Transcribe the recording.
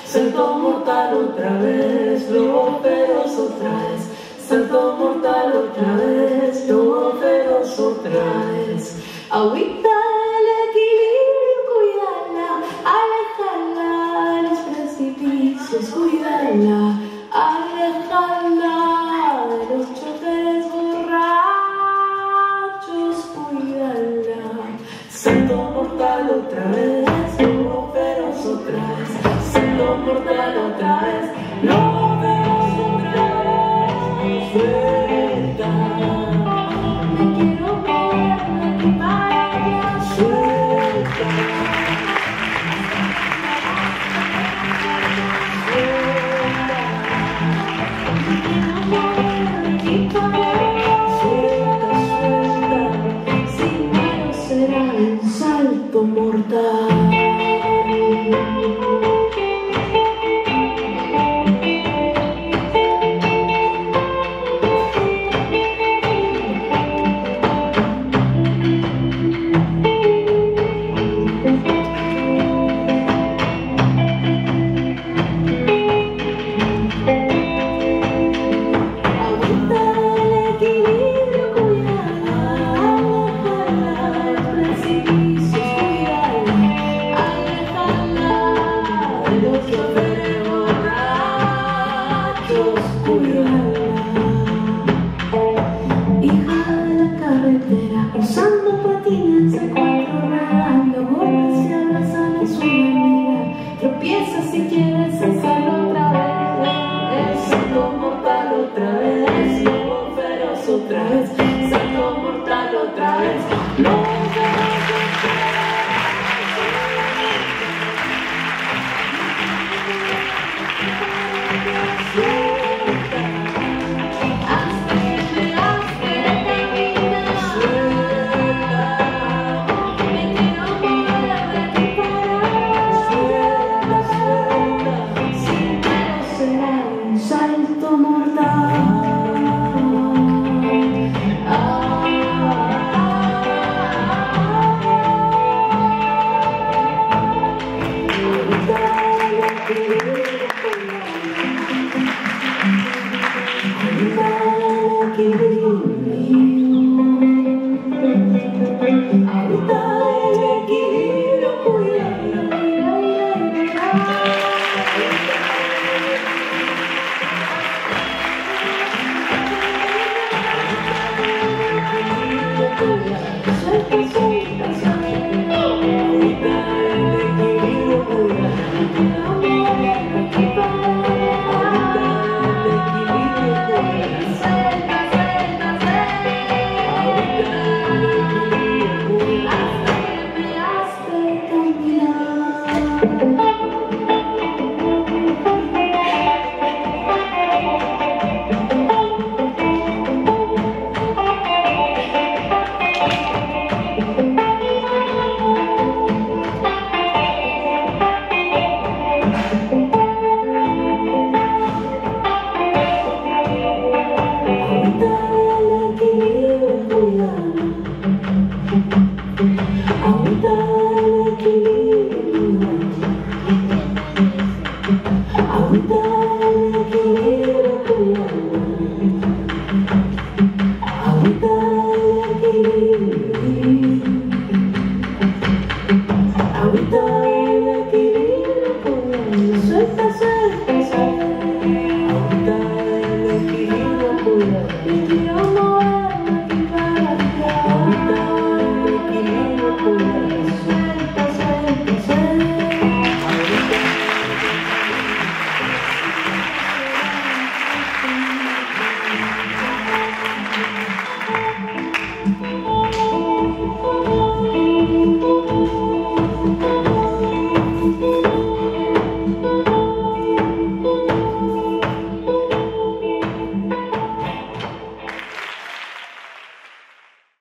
Salto mortal otra vez, lo feroz otra vez. Salto mortal otra vez, lo feroz otra vez. Agüita del equilibrio, cuídala, alejala de los precipicios, cuídala, alejala de los choferes borrachos, cuídala. Salto mortal otra vez, lo feroz otra vez. Salto mortal otra vez, lo feroz otra vez. Suelta, me quiero mover de mi mano. Suelta, suelta, me quiero mover de mi mano. Suelta, suelta, sin miedo será un salto mortal. Usando patines a cuatro ruedas, golpes y abrazando su manera. Tropieza si quieres hacerlo otra vez. Salto mortal otra vez, lo feroz otra vez. Salto mortal otra vez, lo feroz otra vez. Salto mortal.